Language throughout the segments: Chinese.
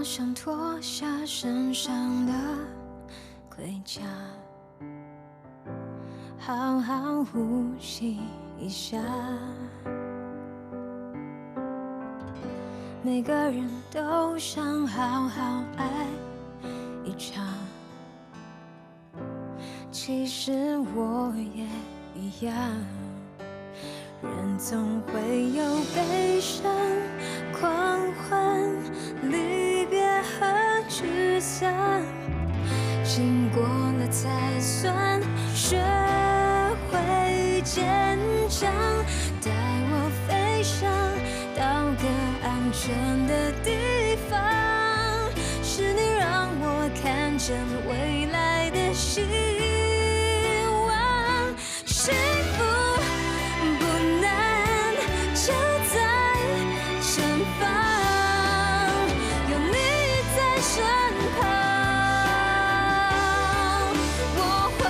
好想脱下身上的盔甲，好好呼吸一下。每个人都想好好爱一场，其实我也一样。人总会有悲伤、狂欢、离别和沮丧，经过了才算学会坚强。带我飞上到个安全的地方，是你让我看见未来的希望。幸福不难，就在前方，有你在身旁，我会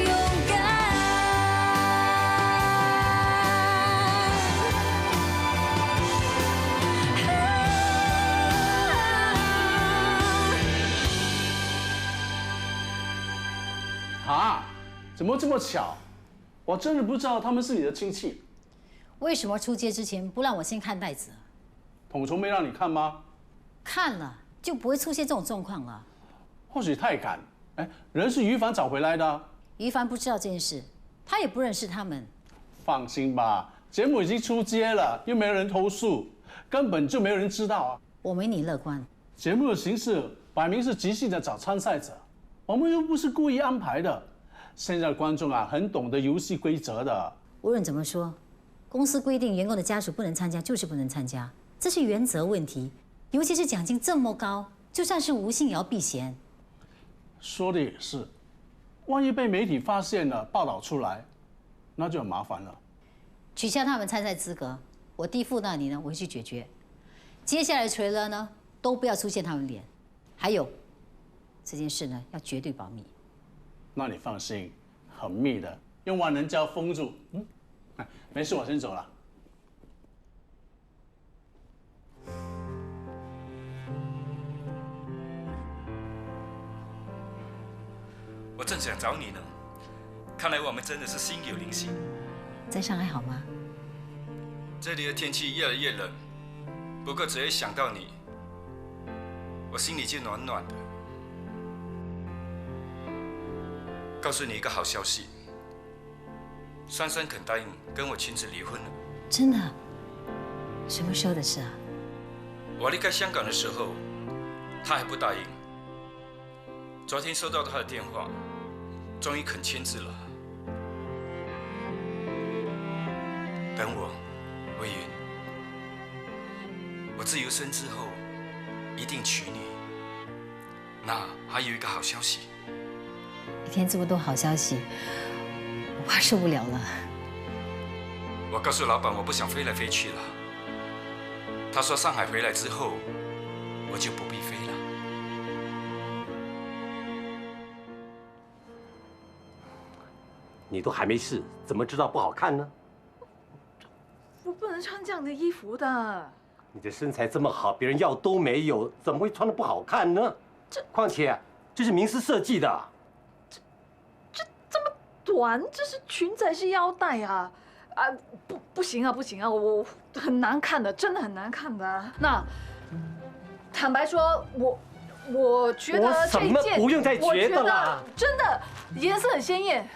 勇敢。啊，怎么这么巧？我真的不知道他们是你的亲戚。为什么出街之前不让我先看袋子？统筹没让你看吗？看了就不会出现这种状况了。或许太赶。哎，人是于凡找回来的啊。于凡不知道这件事，他也不认识他们。放心吧，节目已经出街了，又没有人投诉，根本就没有人知道啊。我没你乐观。节目的形式摆明是即兴的找参赛者，我们又不是故意安排的。现在的观众啊，很懂得游戏规则的。无论怎么说，公司规定员工的家属不能参加，就是不能参加，这是原则问题。尤其是奖金这么高，就算是无心也要避嫌。说的也是，万一被媒体发现了，报道出来，那就很麻烦了。取消他们参赛资格，我弟父那里呢，我会去解决。接下来的垂了呢，都不要出现他们脸。还有，这件事呢，要绝对保密。那你放心，很密的，用万能胶封住。没事，我先走了。我正想找你呢，看来我们真的是心有灵犀。在上海好吗？这里的天气越来越冷，不过只要一想到你，我心里就暖暖的。告诉你一个好消息，珊珊肯答应跟我亲自离婚了。真的？什么时候的事啊？我离开香港的时候，她还不答应。昨天收到她的电话，终于肯签字了。等我，魏云，我自由身之后，一定娶你。那还有一个好消息。一天这么多好消息，我怕受不了了。我告诉老板，我不想飞来飞去了。他说上海回来之后，我就不必飞了。你都还没试，怎么知道不好看呢？我不能穿这样的衣服的。你的身材这么好，别人要都没有，怎么会穿得不好看呢？况且这是名师设计的。这么短，这是裙子还是腰带啊？啊，不行啊，不行啊，我很难看的，真的很难看的。那坦白说，我觉得这一件，我什么不用再觉得了，真的颜色很鲜艳。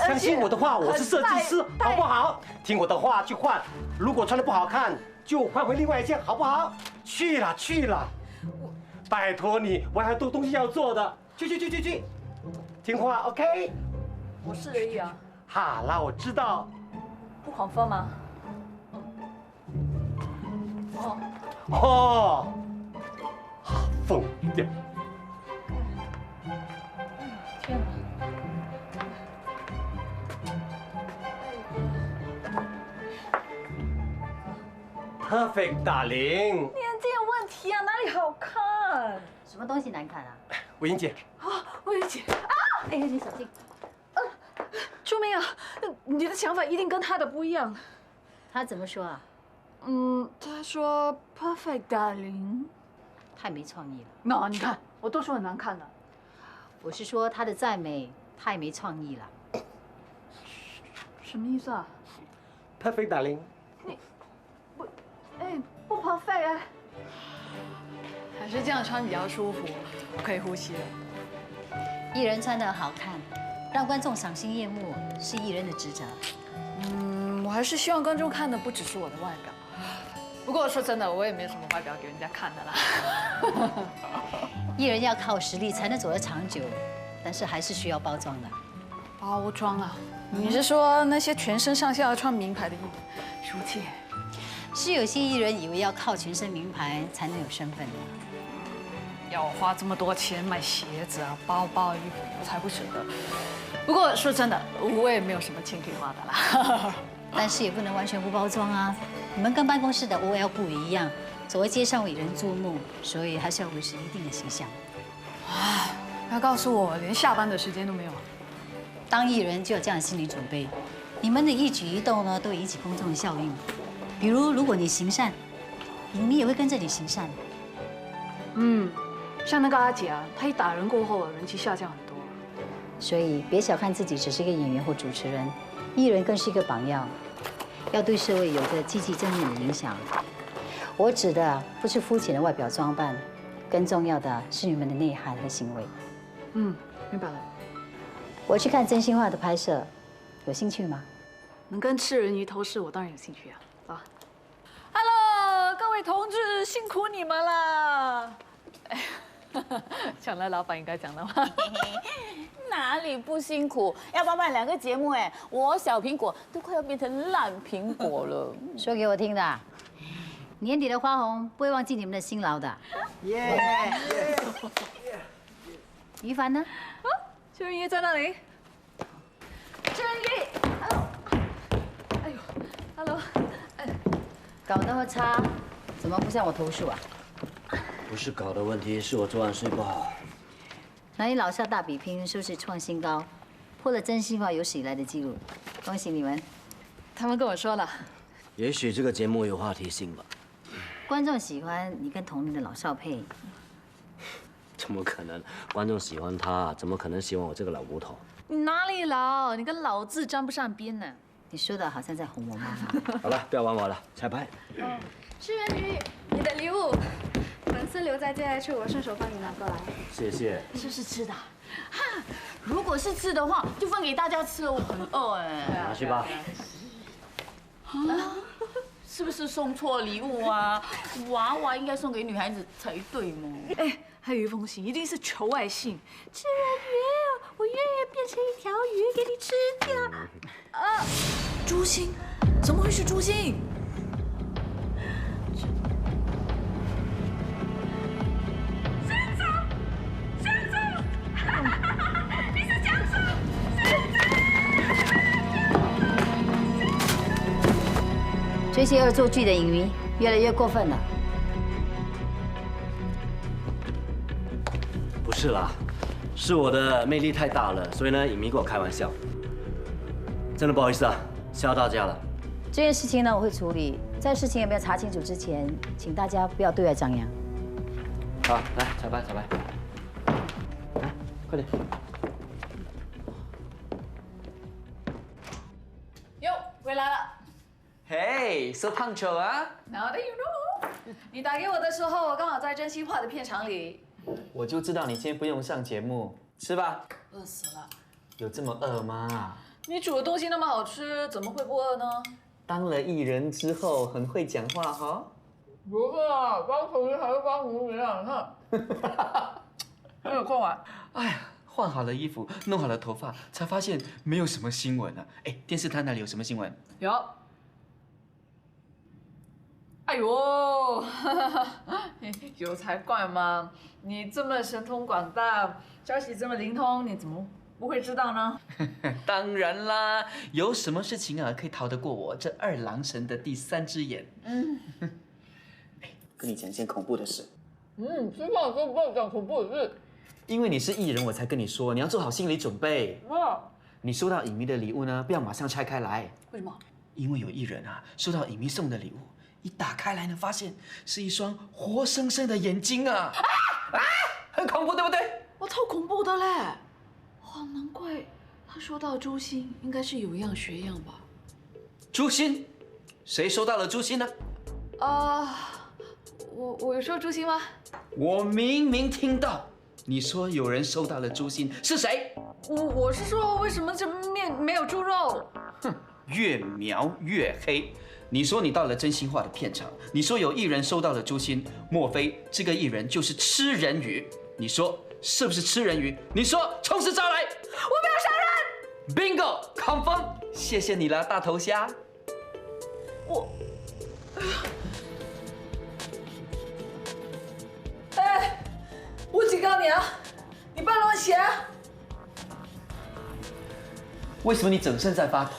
相信我的话，我是设计师，好不好？听我的话去换，如果穿得不好看，就换回另外一件，好不好？去了去了，拜托你，我还有多东西要做的，去，听话 ，OK？ 我是而已啊。好啦，我知道。不狂风吗？哦，疯掉！天哪！ Perfect， 大玲。眼睛有问题啊，哪里好看？什么东西难看啊？魏英姐。啊，魏英姐啊！哎，你小心！救命啊！你的想法一定跟他的不一样。他怎么说啊？他说 perfect darling。太没创意了。那你看，我都说很难看了。我是说她的再美太没创意了。什么意思啊？ Perfect darling。不 perfect 哎。还是这样穿比较舒服，我可以呼吸了。艺人穿得好看，让观众赏心悦目，是艺人的职责。我还是希望观众看的不只是我的外表。不过说真的，我也没什么外表给人家看的啦。艺人要靠实力才能走得长久，但是还是需要包装的。包装啊？你是说那些全身上下要穿名牌的艺人？舒淇，是有些艺人以为要靠全身名牌才能有身份的。要我花这么多钱买鞋子啊、包包、衣服，我才不舍得。不过说真的，我也没有什么钱可以花的啦。但是也不能完全不包装啊！你们跟办公室的 OL 不一样，走在街上为人注目，所以还是要维持一定的形象。不要告诉我连下班的时间都没有。当艺人就有这样的心理准备，你们的一举一动呢，都会引起公众的效应。比如果你行善，影迷也会跟着你行善。像那个阿姐啊，她一打人过后，人气下降很多。所以别小看自己只是一个演员或主持人，艺人更是一个榜样，要对社会有着积极正面的影响。我指的不是肤浅的外表装扮，更重要的是你们的内涵和行为。明白了。我去看真心话的拍摄，有兴趣吗？能跟吃人鱼头事，我当然有兴趣啊。走。Hello， 各位同志，辛苦你们了。讲了老板应该讲的话。哪里不辛苦？要包办2个节目哎，我小苹果都快要变成烂苹果了。说给我听的。年底的花红不会忘记你们的辛劳的。耶！于凡呢？志仁爷在那里。志仁爷 ，Hello。哎呦 ，Hello。搞那么差，怎么不向我投诉啊？不是搞的问题，是我昨晚睡不好。那你老校大比拼收视创新高，破了真心话有史以来的记录，恭喜你们！他们跟我说了，也许这个节目有话题性吧。观众喜欢你跟同龄的老少配，怎么可能？观众喜欢他，怎么可能喜欢我这个老骨头？你哪里老？你跟老字沾不上边呢。你说的好像在哄我妈妈。好了，不要玩我了，彩排。志仁鱼，你的礼物，粉丝留在接下去，我顺手帮你拿过来。谢谢。是不是吃的？哈，如果是吃的话，就分给大家吃了，我很饿哎。拿去吧。是不是送错礼物啊？娃娃应该送给女孩子才对嘛。哎，还有一封信，一定是求爱信。志仁鱼，我愿意变成一条鱼给你吃掉。猪心？怎么会是猪心？这些恶作剧的影迷越来越过分了。不是啦，是我的魅力太大了，所以呢，影迷跟我开玩笑。真的不好意思啊，吓到大家了。这件事情呢，我会处理。在事情也没有查清楚之前，请大家不要对外张扬。好，来彩排，彩排。来，快点。哟，回来了。Hey, so punctual 啊！ Now that you know， 你打给我的时候，我刚好在真心话的片场里。我就知道你今天不用上节目，吃吧。饿死了。有这么饿吗？你煮的东西那么好吃，怎么会不饿呢？当了艺人之后，很会讲话哈。不是啊，当厨师还是当厨师啊？看，没有空啊。哎呀，换好了衣服，弄好了头发，才发现没有什么新闻啊。哎，电视台那里有什么新闻？有。哎呦，有才怪嘛！你这么神通广大，消息这么灵通，你怎么不会知道呢？当然啦，有什么事情啊可以逃得过我这二郎神的第3只眼？哎，跟你讲一件恐怖的事。吃饭的时候不要讲恐怖的事。因为你是艺人，我才跟你说，你要做好心理准备。你收到影迷的礼物呢，不要马上拆开来。为什么？因为有艺人啊，收到影迷送的礼物，一打开来呢，发现是一双活生生的眼睛啊！很恐怖，对不对？我超恐怖的嘞！哦，难怪他说到诛心，应该是有样学样吧？诛心？谁收到了诛心呢？我有说诛心吗？我明明听到你说有人收到了诛心，是谁？我是说，为什么这面没有猪肉？哼，越描越黑。你说你到了真心话的片场，你说有艺人收到了诛心，莫非这个艺人就是吃人鱼？你说是不是吃人鱼？你说从实招来，我没有杀人。Bingo，confirm， 谢谢你了，大头虾。我警告你啊，你不要乱写啊！为什么你整身在发抖？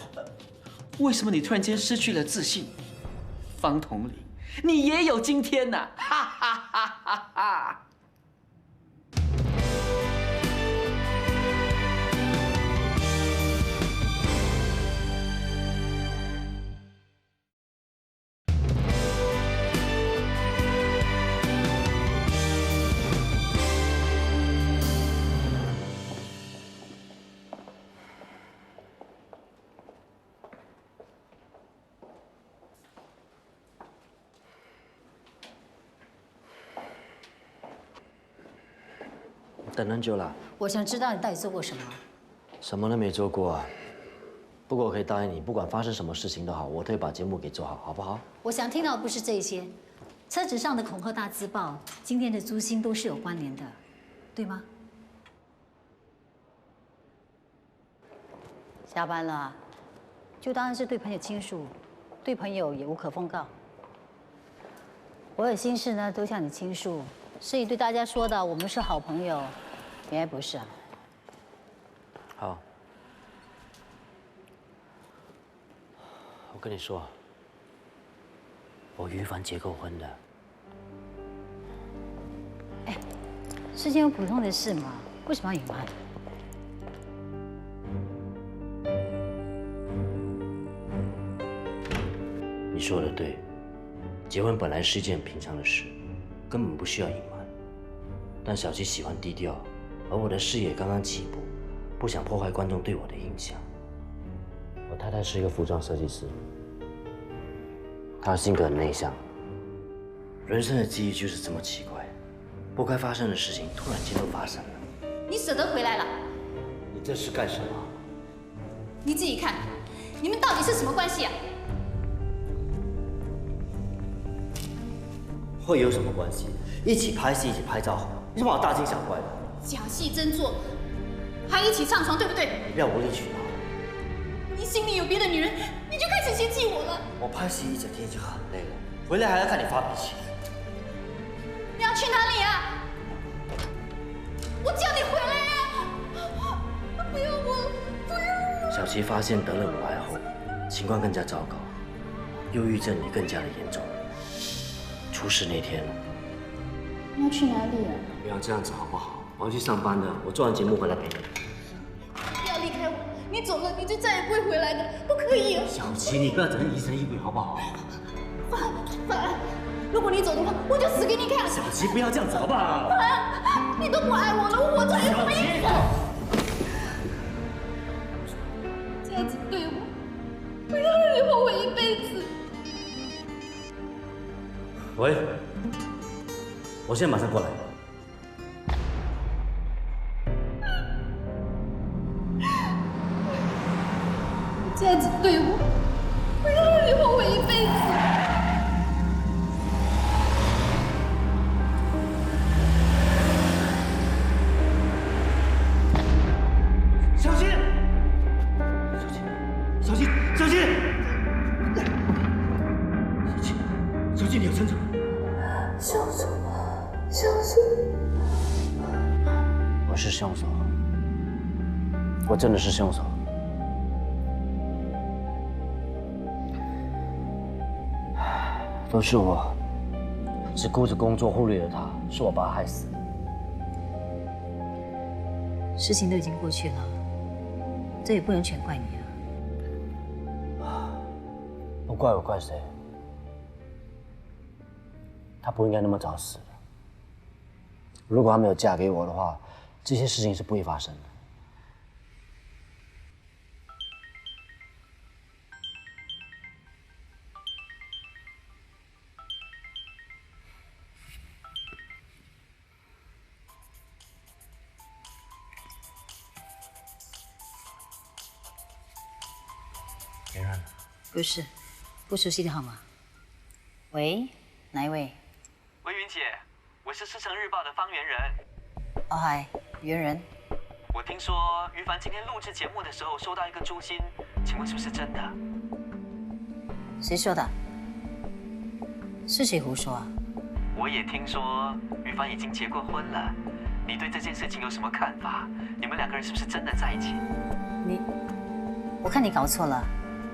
为什么你突然间失去了自信？方统领，你也有今天呐！哈哈哈哈哈！等很久了。我想知道你到底做过什么。什么都没做过啊。不过我可以答应你，不管发生什么事情都好，我都会把节目给做好，好不好？我想听到的不是这些，车子上的恐吓大字报，今天的诛心都是有关联的，对吗？下班了，就当然是对朋友倾诉，对朋友也无可奉告。我有心事呢，都向你倾诉。是你对大家说的，我们是好朋友，原来不是啊。好，我跟你说，我与凡结过婚的。哎，是件很普通的事嘛，为什么要隐瞒？你说的对，结婚本来是一件很平常的事，根本不需要隐瞒。但小七喜欢低调，而我的事业刚刚起步，不想破坏观众对我的印象。我太太是一个服装设计师，她性格很内向，人生的际遇就是这么奇怪，不该发生的事情突然间都发生了。你舍得回来了？你这是干什么？你自己看，你们到底是什么关系啊？会有什么关系？一起拍戏，一起拍照，你干嘛大惊小怪的？假戏真做，还一起上床，对不对？你不要无理取闹。你心里有别的女人，你就开始嫌弃我了。我拍戏一整天已经很累了，回来还要看你发脾气。你要去哪里啊？我叫你回来啊！不要我，不要我！小琪发现得了乳癌后，情况更加糟糕，忧郁症也更加的严重。出事那天，你要去哪里啊？不要这样子好不好？我要去上班的，我做完节目回来陪你。不要离开我，你走了你就再也不会回来的，不可以。小琪，你不要整天疑神疑鬼好不好？凡，如果你走的话，我就死给你看。小琪，不要这样子好不好？凡，你都不爱我了，我活着有什么意思？这样子对我，会让你后悔一辈子。喂，我现在马上过来。这样子对我，会让你后悔一辈子。小琪，小琪，小琪，小琪，你要撑着。凶手，凶手！我是凶手，我真的是凶手。都是我，只顾着工作，忽略了他，是我把他害死的。事情都已经过去了，这也不能全怪你。不怪我，怪谁？她不应该那么早死的。如果她没有嫁给我的话，这些事情是不会发生的。别人不是，不熟悉的号码。喂，哪一位？喂，云姐，我是《狮城日报》的方圆人。哦嗨，猿人。我听说于凡今天录制节目的时候收到一个诛心，请问是不是真的？谁说的？是谁胡说啊？我也听说于凡已经结过婚了，你对这件事情有什么看法？你们两个人是不是真的在一起？我看你搞错了。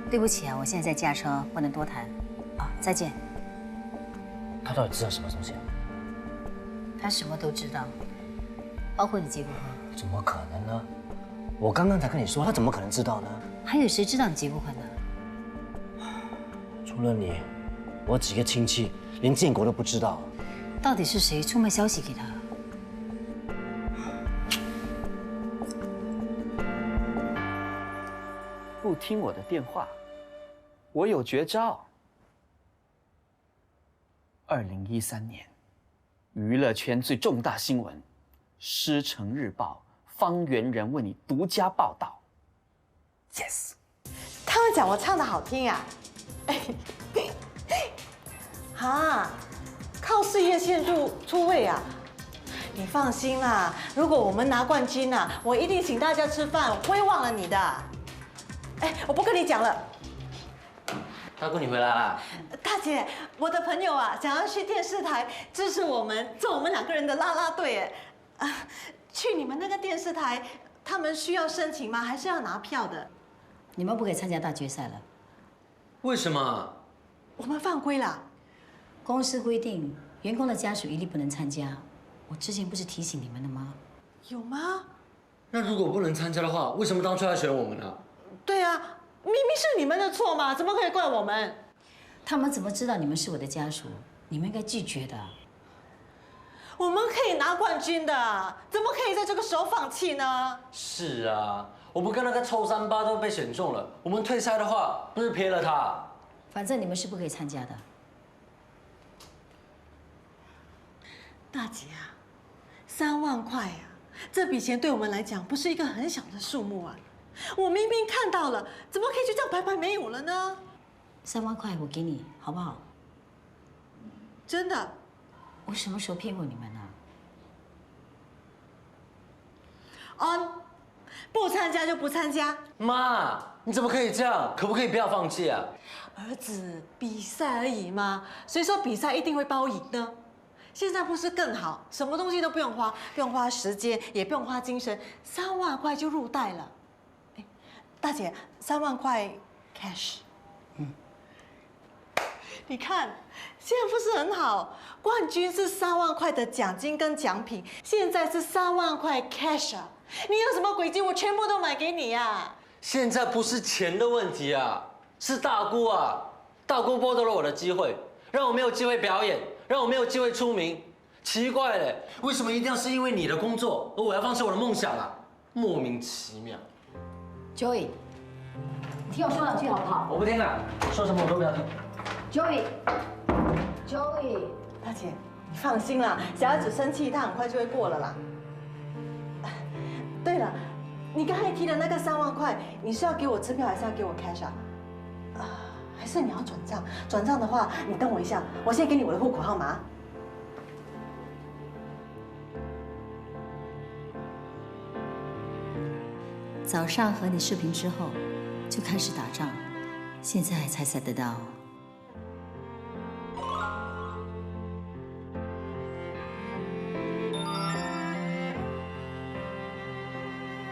对不起啊，我现在在驾车，不能多谈。啊，再见。他到底知道什么东西啊？他什么都知道，包括你结过婚。怎么可能呢？我刚刚才跟你说，他怎么可能知道呢？还有谁知道你结过婚呢？除了你，我几个亲戚连建国都不知道。到底是谁出卖消息给他？不听我的电话，我有绝招。2013年，娱乐圈最重大新闻，《狮城日报》方圆人为你独家报道。Yes， 他们讲我唱的好听啊，哈，靠事业线出位啊。你放心啦，如果我们拿冠军啊，我一定请大家吃饭，我不会忘了你的。哎，我不跟你讲了。大姑，你回来啦？大姐，我的朋友啊，想要去电视台支持我们，做我们2个人的啦啦队。哎，去你们那个电视台，他们需要申请吗？还是要拿票的？你们不可以参加大决赛了。为什么？我们犯规了。公司规定，员工的家属一律不能参加。我之前不是提醒你们了吗？有吗？那如果不能参加的话，为什么当初要选我们呢？对啊，明明是你们的错嘛，怎么可以怪我们？他们怎么知道你们是我的家属？你们应该拒绝的。我们可以拿冠军的，怎么可以在这个时候放弃呢？是啊，我们跟那个臭三八都被选中了，我们退赛的话，不是撇了他？反正你们是不可以参加的。大姐啊，3万块啊，这笔钱对我们来讲不是一个很小的数目啊。我明明看到了，怎么可以就这样白白没有了呢？3万块我给你，好不好？真的？我什么时候骗过你们啊？不参加就不参加。妈，你怎么可以这样？可不可以不要放弃啊？儿子，比赛而已嘛，谁说比赛一定会包赢呢？现在不是更好，什么东西都不用花，不用花时间，也不用花精神，3万块就入袋了。哎，大姐，3万块 cash。你看，现在不是很好？冠军是3万块的奖金跟奖品，现在是3万块 cash 啊！你有什么诡计，我全部都买给你呀！现在不是钱的问题啊，是大姑啊！大姑剥夺了我的机会，让我没有机会表演，让我没有机会出名。奇怪了，为什么一定要是因为你的工作，而我要放弃我的梦想啊？莫名其妙。Joey， 你听我说2句好不好？我不听了，说什么我都不要听。Joey， 大姐，你放心啦，小孩子生气，他很快就会过了啦。对了，你刚才提的那个3万块，你是要给我支票还是要给我 cash 啊？还是你要转账？转账的话，你等我一下，我先给你我的户口号码。早上和你视频之后，就开始打仗，现在才得到。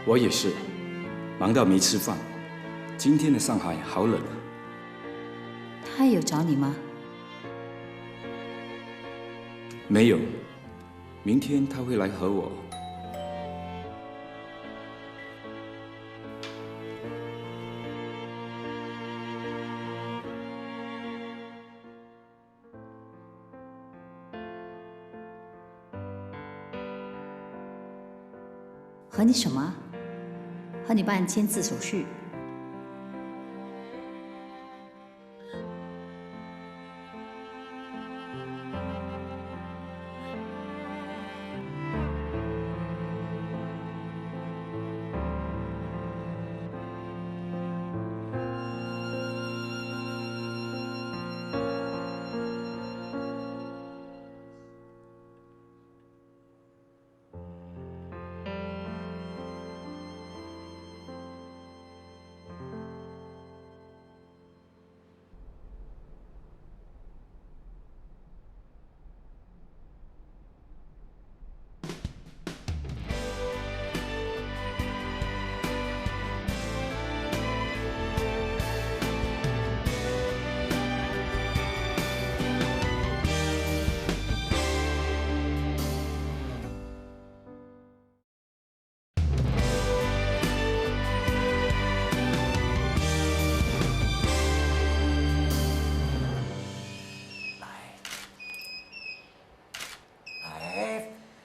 我也是，忙到没吃饭。今天的上海好冷啊。他有找你吗？没有，明天他会来和我。和你什么？和你办签字手续。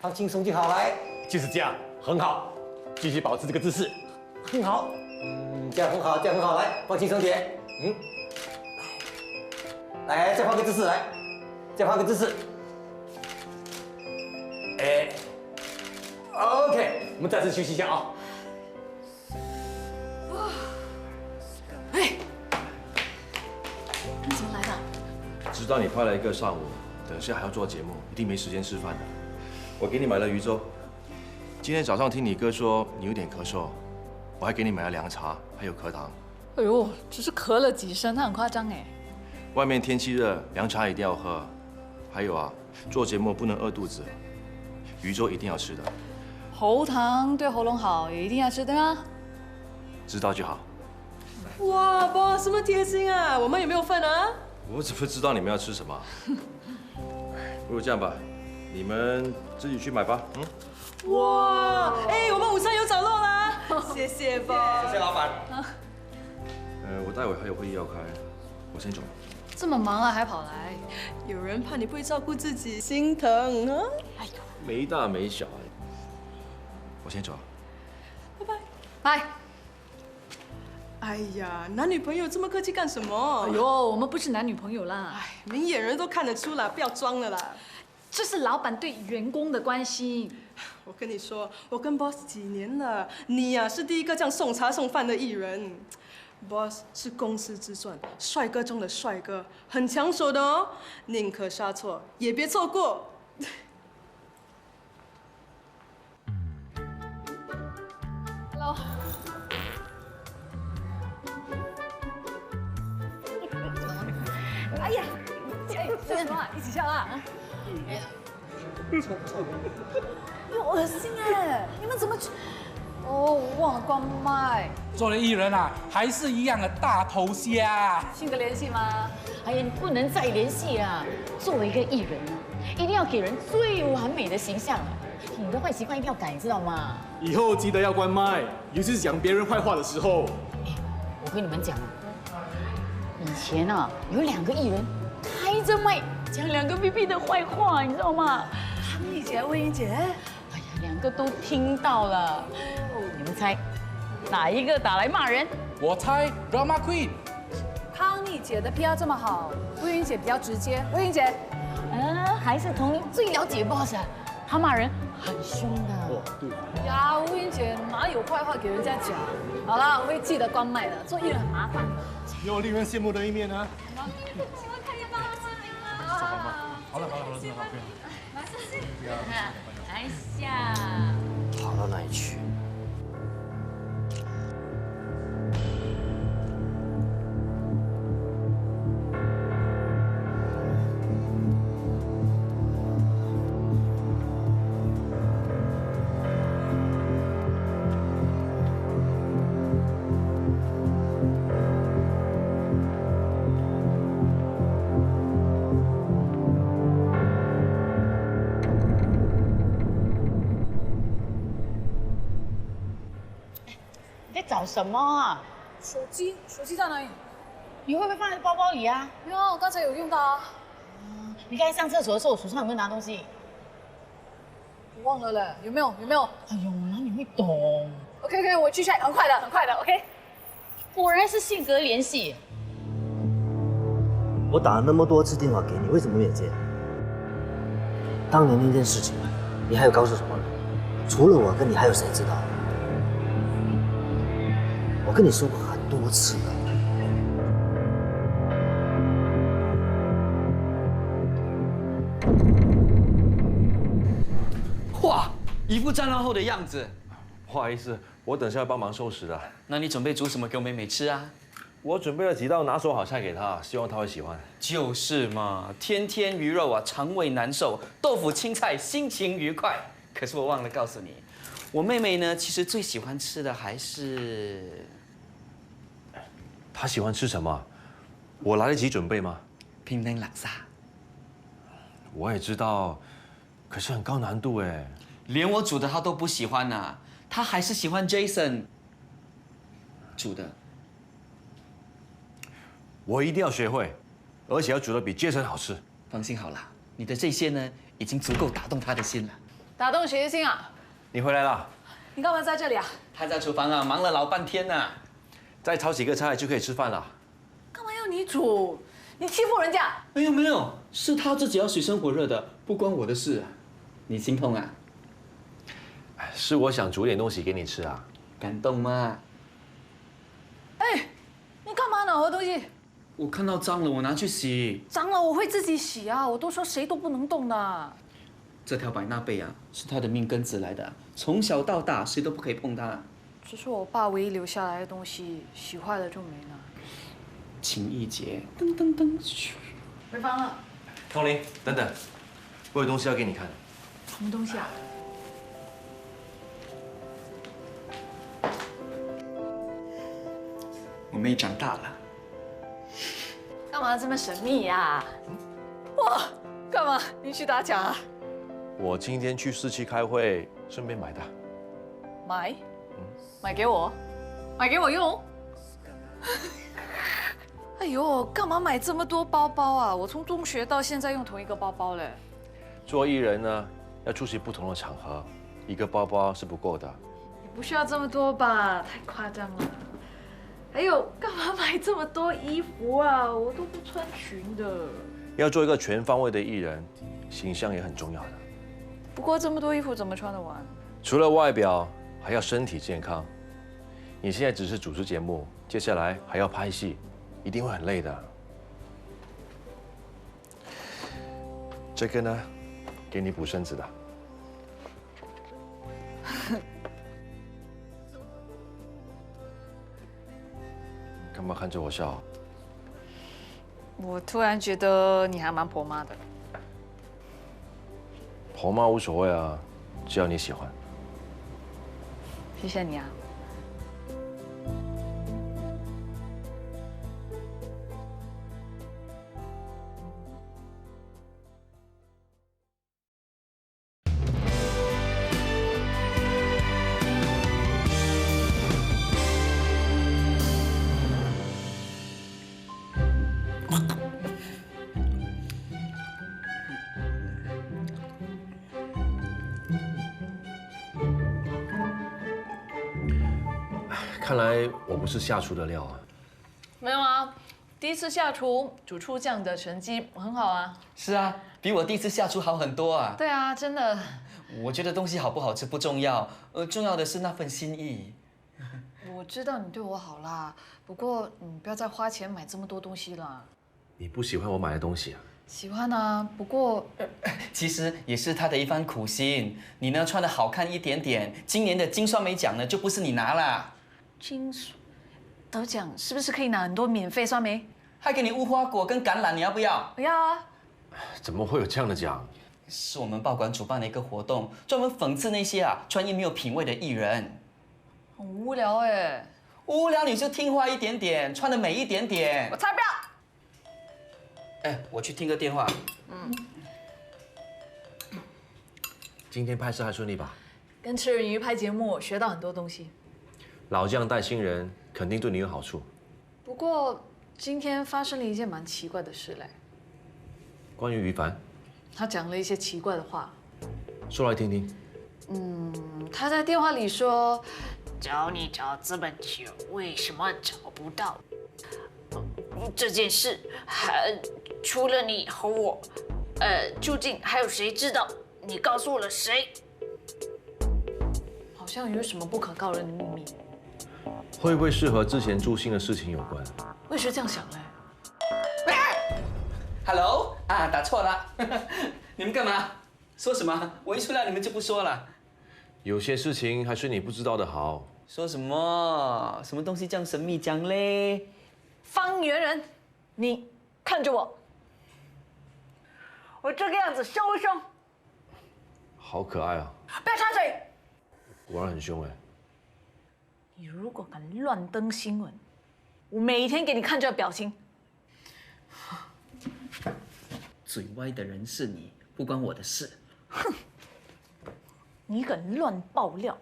放轻松就好，来，就是这样，很好，继续保持这个姿势，很好，这样很好，这样很好，来，放轻松点，来，再换个姿势，来，再换个姿势，哎 ，OK， 我们暂时休息一下啊。哎，你怎么来的？知道你拍了一个上午，等下还要做节目，一定没时间吃饭的。我给你买了鱼粥。今天早上听你哥说你有点咳嗽，我还给你买了凉茶，还有咳糖。哎呦，只是咳了几声，那很夸张哎。外面天气热，凉茶一定要喝。还有啊，做节目不能饿肚子，鱼粥一定要吃的。喉糖对喉咙好，也一定要吃，对吗？知道就好。哇，boss， 这么贴心啊！我们有没有份啊？我怎么知道你们要吃什么？不如这样吧，你们自己去买吧。哇，哎，我们午餐有着落啦！谢谢 boss， 谢谢老板。我待会还有会议要开，我先走。这么忙了还跑来，有人怕你不会照顾自己，心疼啊！哎呦，没大没小，我先走了。拜拜。拜。哎呀，男女朋友这么客气干什么？哎呦，我们不是男女朋友啦。哎，明眼人都看得出啦，不要装了啦。这是老板对员工的关心。我跟你说，我跟 boss 几年了，你呀是第一个这样送茶送饭的艺人。boss 是公司之冠，帅哥中的帅哥，很抢手的哦，宁可杀错，也别错过。Hello。哎呀，笑什么啊？一起笑啊！又恶心哎！你们怎么去？哦，我忘了关麦。做了艺人啊，还是一样的大头虾。新的联系吗？哎呀，你不能再联系啦！作为一个艺人啊，一定要给人最完美的形象啊！你的坏习惯一定要改，你知道吗？以后记得要关麦，尤其是讲别人坏话的时候。我跟你们讲啊，以前啊有2个艺人开着麦讲2个 VP 的坏话，你知道吗？康妮姐、魏英姐，哎呀，2个都听到了。你们猜哪一个打来骂人？我猜 Drama Queen。康妮姐的 PR 这么好，魏英姐比较直接。魏英姐，还是童玲最了解 boss 啊，她骂人很凶的。对。呀，魏英姐哪有坏话给人家讲？好了，我会记得关麦的。做艺人很麻烦的。有令人羡慕的一面啊。请问可以帮我签名吗？好了，真的好，不要。马上去。哎呀，跑到哪里去？找什么啊？手机在哪里？你会不会放在包包里啊？没有，我刚才有用到啊。你刚才上厕所的时候，我手上有没有拿东西？我忘了嘞，有没有？哎呦，哪里会懂。OK， 我去 check， 很快的 ，OK。果然是性格联系。我打了那么多次电话给你，为什么没有接？当年那件事情，你还有告诉什么人？除了我跟你，还有谁知道？我跟你说过很多次了。哇，一副战乱后的样子。不好意思，我等下要帮忙收拾的。那你准备煮什么给我妹妹吃啊？我准备了几道拿手好菜给她，希望她会喜欢。就是嘛，天天鱼肉啊，肠胃难受；豆腐青菜，心情愉快。可是我忘了告诉你，我妹妹呢，其实最喜欢吃的还是……她喜欢吃什么？我来得及准备吗？槟榔拉萨。我也知道，可是很高难度哎。连我煮的她都不喜欢呐，她还是喜欢 Jason 煮的。我一定要学会，而且要煮得比 Jason 好吃。放心好了，你的这些呢，已经足够打动他的心了。打动谁的心啊？你回来了？你干嘛在这里啊？他在厨房啊，忙了老半天呢。再炒几个菜就可以吃饭了。干嘛要你煮？你欺负人家？没有，是他自己要水深火热的，不关我的事。你心痛啊？是我想煮点东西给你吃啊。感动吗？哎，你干嘛拿我的东西？我看到脏了，我拿去洗。脏了我会自己洗啊！我都说谁都不能动的。这条百纳贝啊，是他的命根子来的，从小到大谁都不可以碰它。这是我爸唯一留下来的东西，洗坏了就没了。情意结，噔噔噔，咻。回房了。通灵，等等，我有东西要给你看。什么东西啊？我妹长大了。干嘛这么神秘呀？哇，干嘛？你去打奖啊？我今天去市区开会，顺便买的。买？买给我？买给我用？哎呦，干嘛买这么多包包啊？我从中学到现在用同一个包包嘞。做艺人呢，要出席不同的场合，一个包包是不够的。也不需要这么多吧？太夸张了。还有，干嘛买这么多衣服啊？我都不穿裙的。要做一个全方位的艺人，形象也很重要的。不过这么多衣服怎么穿得完？除了外表，还要身体健康。你现在只是主持节目，接下来还要拍戏，一定会很累的。这个呢，给你补身子的。干嘛看着我笑？我突然觉得你还蛮婆妈的。婆妈无所谓啊，只要你喜欢。谢谢你啊。看来我不是下厨的料啊。没有啊，第一次下厨煮出这样的成绩很好啊。是啊，比我第一次下厨好很多啊。对啊，真的。我觉得东西好不好吃不重要，重要的是那份心意。我知道你对我好啦，不过你不要再花钱买这么多东西了。你不喜欢我买的东西啊？喜欢啊，不过其实也是他的一番苦心。你呢穿的好看一点点，今年的金酸梅奖呢就不是你拿啦。金得奖是不是可以拿很多免费酸梅？还给你无花果跟橄榄，你要不要？不要啊！怎么会有这样的奖？是我们报馆主办的一个活动，专门讽刺那些专业没有品味的艺人。很无聊哎。无聊你就听话一点点，穿的美一点点。我才不要！哎，我去听个电话。今天拍摄还顺利吧？跟吃人鱼拍节目学到很多东西。老将带新人，肯定对你有好处。不过今天发生了一件蛮奇怪的事嘞。关于于凡，他讲了一些奇怪的话。说来听听。他在电话里说，找你找这么久，为什么找不到？这件事除了你和我，究竟还有谁知道？你告诉了谁？好像有什么不可告人的秘密。会不会是和之前朱星的事情有关？我也是这样想嘞。Hello 啊，打错了，你们干嘛？说什么？我一出来你们就不说了。有些事情还是你不知道的好。说什么？什么东西这样神秘讲嘞？方圆人，你看着我，我这个样子凶不凶？好可爱啊！不要插嘴！果然很凶哎。你如果敢乱登新闻，我每天给你看这个表情。嘴歪的人是你，不关我的事。哼！你敢乱爆料，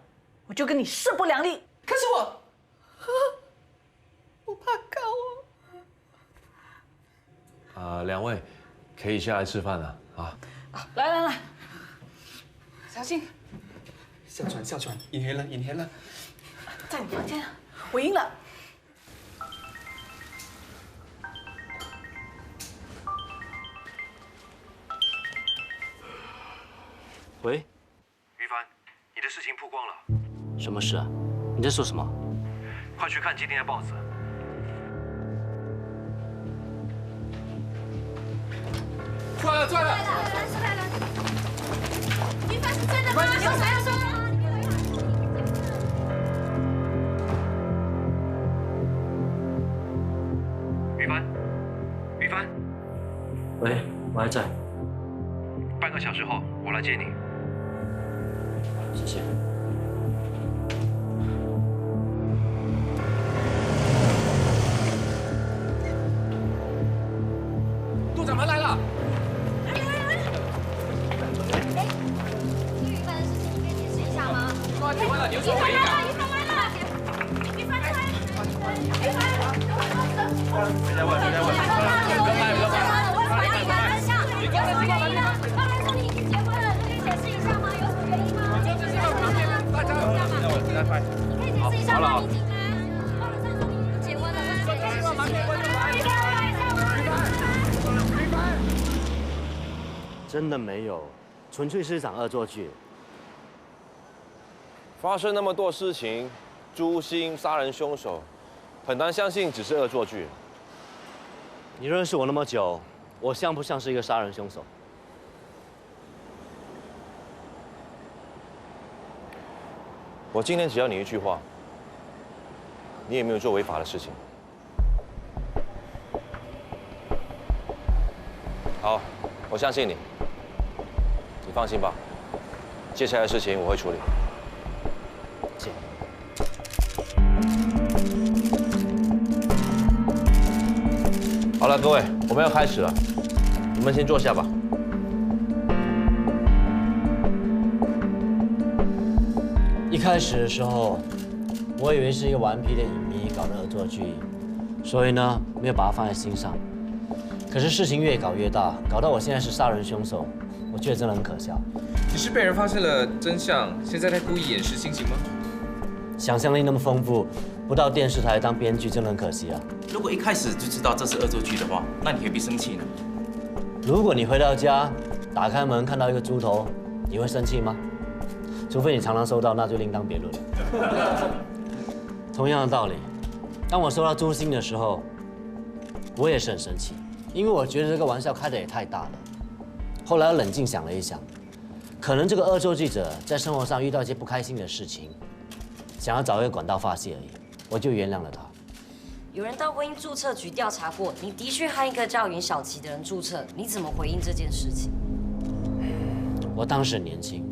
我就跟你势不两立。可是我怕告两位可以下来吃饭了啊！来，小心！哮喘，引黑了。在你房间，我赢了。喂，于凡，你的事情曝光了。什么事啊？你在说什么？快去看今天的报纸。出来了！于凡是真的吗？有啥要说吗？于凡，喂，我还在。半个小时后我来接你。谢谢。杜掌门来了。于凡的事情，你可以解释一下吗？说完结婚了，你有什么回应啊？别再问。你刚才说你已经结婚了，你可以解释一下吗？有什么原因吗？你可以解释一下吗？你紧张？报纸上说你已经结婚了，为什么这件事情？真的没有，纯粹是一场恶作剧。发生那么多事情，朱星杀人凶手，很难相信只是恶作剧。你认识我那么久，我像不像是一个杀人凶手？我今天只要你一句话，你也没有做违法的事情。好，我相信你，你放心吧，接下来的事情我会处理。见。好了，各位，我们要开始了，你们先坐下吧。一开始的时候，我以为是一个顽皮的影迷搞的恶作剧，所以呢，没有把它放在心上。可是事情越搞越大，搞到我现在是杀人凶手，我觉得真的很可笑。你是被人发现了真相，现在在故意掩饰心情吗？想象力那么丰富，不到电视台当编剧真的很可惜啊。如果一开始就知道这是恶作剧的话，那你何必生气呢？如果你回到家，打开门看到一个猪头，你会生气吗？除非你常常收到，那就另当别论了。同样的道理，当我收到朱星的时候，我也是很生气，因为我觉得这个玩笑开得也太大了。后来我冷静想了一想，可能这个恶作剧者在生活上遇到一些不开心的事情，想要找一个管道发泄而已，我就原谅了他。有人到婚姻注册局调查过，你的确和一个叫尹小琪的人注册，你怎么回应这件事情？我当时很年轻，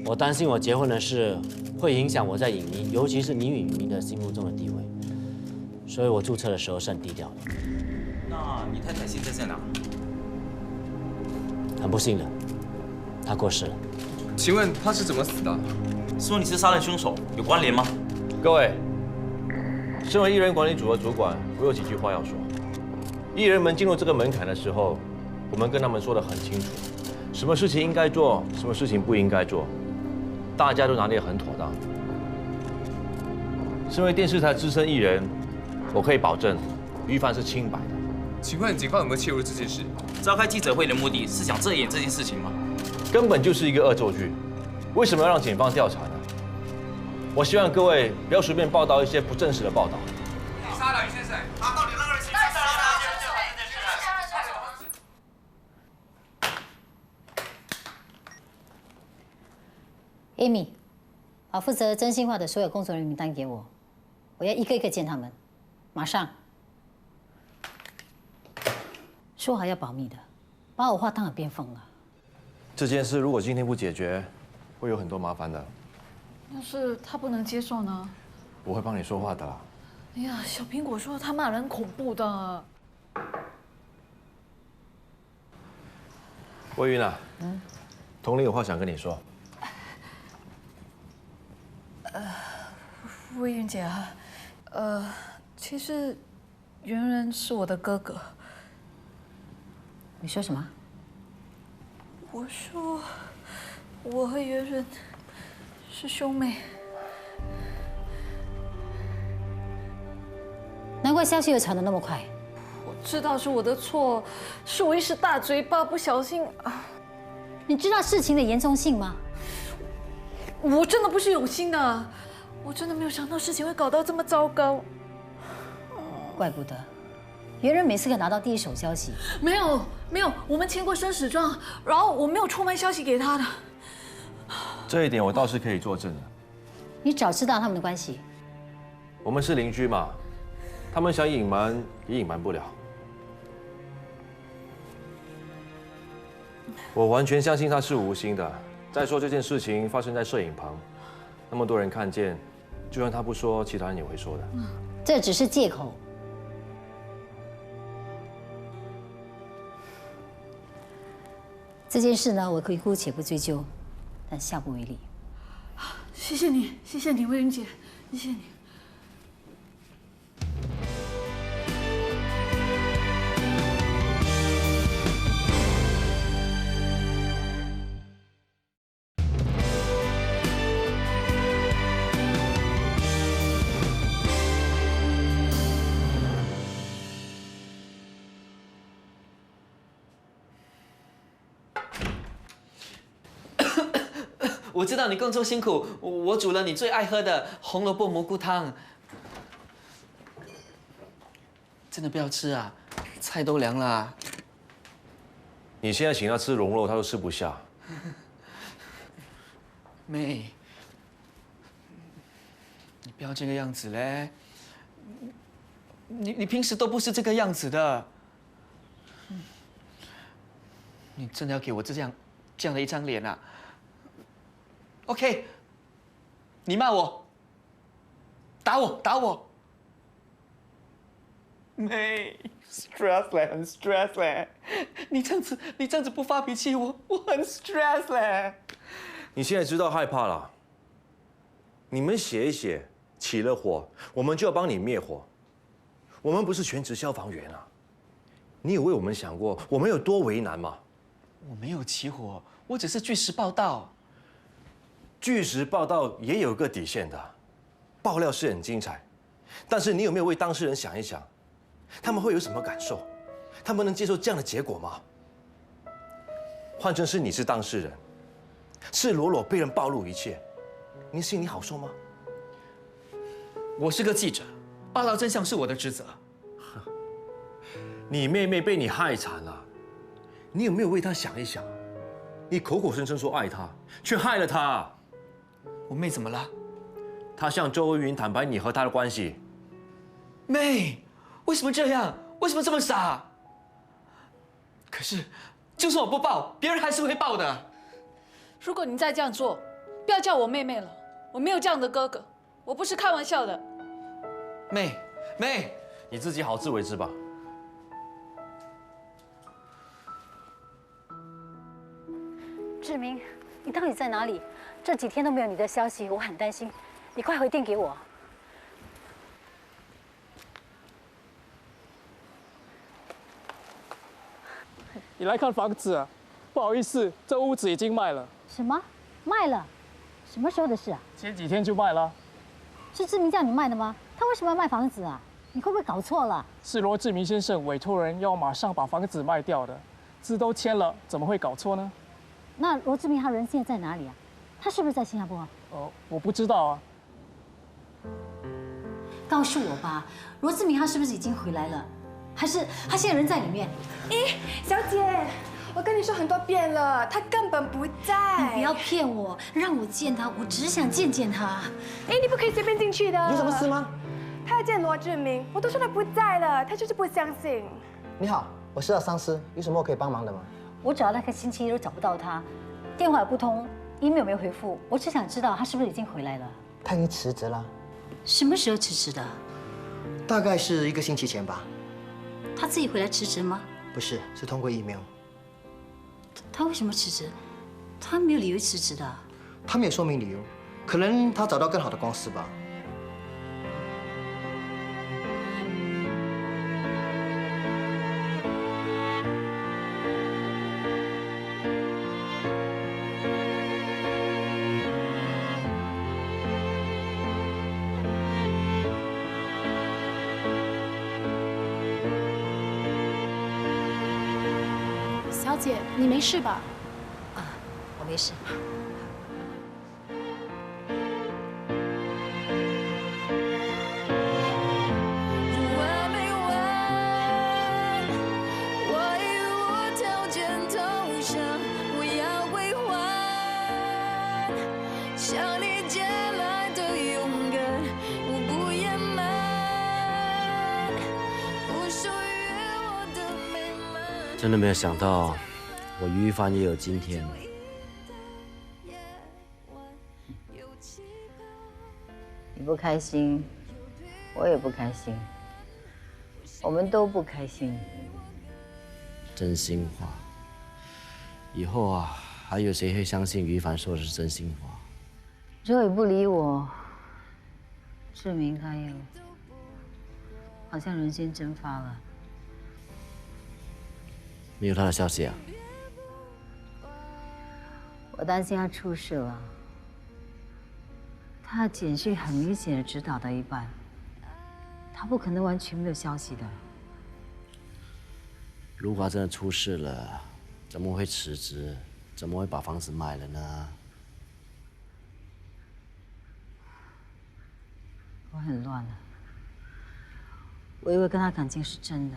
我担心我结婚的事会影响我在影迷，尤其是女影迷的心目中的地位，所以我注册的时候是很低调的。那你太太现在在哪？很不幸的，她过世了。请问她是怎么死的？说你是杀人凶手，有关联吗？各位，身为艺人管理组的主管，我有几句话要说。艺人们进入这个门槛的时候，我们跟他们说得很清楚，什么事情应该做，什么事情不应该做。大家都拿捏得很妥当。身为电视台资深艺人，我可以保证，于帆是清白的。请问警方有没有介入这件事？召开记者会的目的是想遮掩这件事情吗？根本就是一个恶作剧，为什么要让警方调查呢？我希望各位不要随便报道一些不正式的报道。杀了于先生，他到底那个人是谁？ Amy， 把负责真心话的所有工作人员名单给我，我要一个一个见他们，马上。说好要保密的，把我话当耳边风了。这件事如果今天不解决，会有很多麻烦的。要是他不能接受呢？我会帮你说话的啦。哎呀，小苹果说他骂人恐怖的。魏云啊，佟玲有话想跟你说。 魏云姐啊，其实袁仁是我的哥哥。你说什么？我说我和袁仁是兄妹。难怪消息又传得那么快。我知道是我的错，是我一时大嘴巴，不小心。你知道事情的严重性吗？我真的不是有心的。 我真的没有想到事情会搞到这么糟糕，怪不得，袁仁每次可以拿到第一手消息。没有，我们签过生死状，然后我没有出卖消息给他的。这一点我倒是可以作证的。你早知道他们的关系。我们是邻居嘛，他们想隐瞒也隐瞒不了。我完全相信他是无心的。再说这件事情发生在摄影棚，那么多人看见。 就算他不说，其他人也会说的。这只是借口。这件事呢，我可以姑且不追究，但下不为例。谢谢你，谢谢你，魏云姐，谢谢你。 我知道你工作辛苦，我煮了你最爱喝的红萝卜蘑菇汤。真的不要吃啊，菜都凉了。你现在请他吃龙肉，他都吃不下。妹，你不要这个样子嘞。你平时都不是这个样子的。你真的要给我这样的一张脸啊？ OK， 你骂我，打我，妹 ，stress 嘞，很 stress 嘞。你这样子不发脾气，我很 stress 嘞。你现在知道害怕了。你们写一写，起了火，我们就要帮你灭火。我们不是全职消防员啊。你有为我们想过，我们有多为难吗？我没有起火，我只是据实报道。 据实报道也有个底线的，爆料是很精彩，但是你有没有为当事人想一想，他们会有什么感受？他们能接受这样的结果吗？换成是你是当事人，赤裸裸被人暴露一切，你心里好受吗？我是个记者，报道真相是我的职责。你妹妹被你害惨了，你有没有为她想一想？你口口声声说爱她，却害了她。 我妹怎么了？她向周文云坦白你和她的关系。妹，为什么这样？为什么这么傻？可是，就算我不报，别人还是会报的。如果你再这样做，不要叫我妹妹了，我没有这样的哥哥，我不是开玩笑的。妹，你自己好自为之吧。志明，你到底在哪里？ 这几天都没有你的消息，我很担心。你快回电给我。你来看房子啊？不好意思，这屋子已经卖了。什么？卖了？什么时候的事啊？前几天就卖了。是志明叫你卖的吗？他为什么要卖房子啊？你会不会搞错了？是罗志明先生委托人要马上把房子卖掉的，字都签了，怎么会搞错呢？那罗志明他人现在在哪里啊？他是不是在新加坡啊？我不知道啊。告诉我吧，罗志明他是不是已经回来了？还是他现在人在里面？咦，小姐，我跟你说很多遍了，他根本不在。你不要骗我，让我见他，我只想见见他。哎，你不可以随便进去的。有什么事吗？他要见罗志明，我都说他不在了，他就是不相信。你好，我是上司，有什么我可以帮忙的吗？我找了那个星期一都找不到他，电话也不通 ，email 没回复，我只想知道他是不是已经回来了。他已经辞职了。什么时候辞职的？大概是1个星期前吧。他自己回来辞职吗？不是，是通过 email。他为什么辞职？他没有理由辞职的。他没有说明理由，可能他找到更好的公司吧。小姐，你没事吧？啊，我没事。真的没有想到，我于一帆也有今天。你不开心，我也不开心，我们都不开心。真心话，以后啊，还有谁会相信于一帆说的是真心话？若雨不理我，志明他又好像人间蒸发了。没有他的消息啊？我担心他出事了。他的简讯很明显的只打到一半，他不可能完全没有消息的。如果他真的出事了，怎么会辞职？怎么会把房子卖了呢？我很乱了。我以为跟他感情是真的。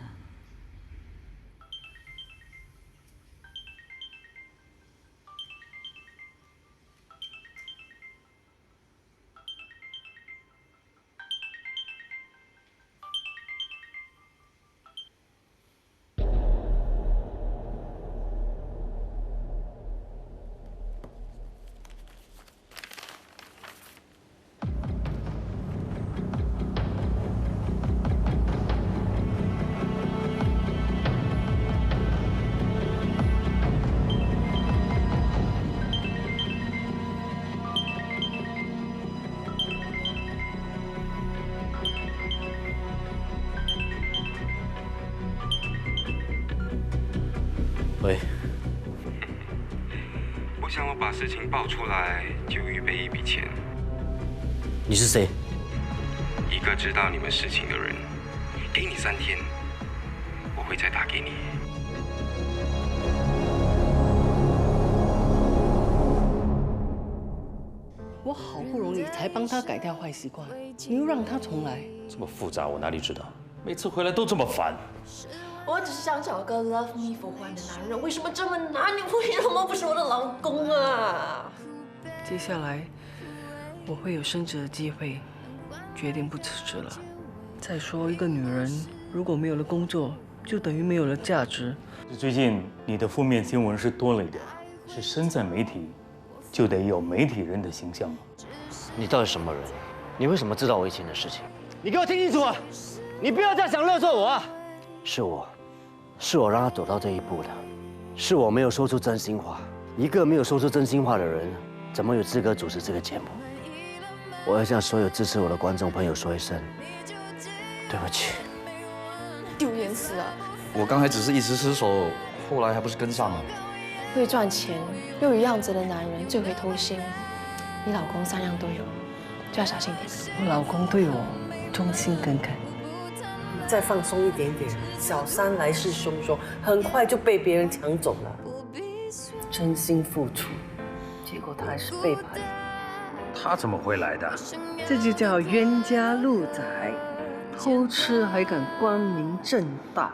喂，我想我把事情爆出来，就预备一笔钱。你是谁？一个知道你们事情的人。给你3天，我会再打给你。我好不容易才帮他改掉坏习惯，你又让他重来。这么复杂，我哪里知道？每次回来都这么烦。我只是想找个 love me for one 的男人，为什么这么难？你为什么不是我的老公啊？接下来我会有升职的机会，决定不辞职了。再说，一个女人如果没有了工作，就等于没有了价值。最近你的负面新闻是多了一点，是身在媒体，就得有媒体人的形象吗？你到底什么人？你为什么知道我以前的事情？你给我听清楚啊！你不要再想勒索我啊！是我让他走到这一步的，是我没有说出真心话。一个没有说出真心话的人，怎么有资格主持这个节目？我要向所有支持我的观众朋友说一声对不起。丢脸死了！我刚才只是一时失手，后来还不是跟上了？会赚钱又有样子的男人最会偷腥。你老公3样都有，就要小心点。我老公对我忠心耿耿。再放松一点点，小三来势汹汹，很快就被别人抢走了。真心付出，结果他还是背叛你。他怎么会来的？这就叫冤家路窄，偷吃还敢光明正大。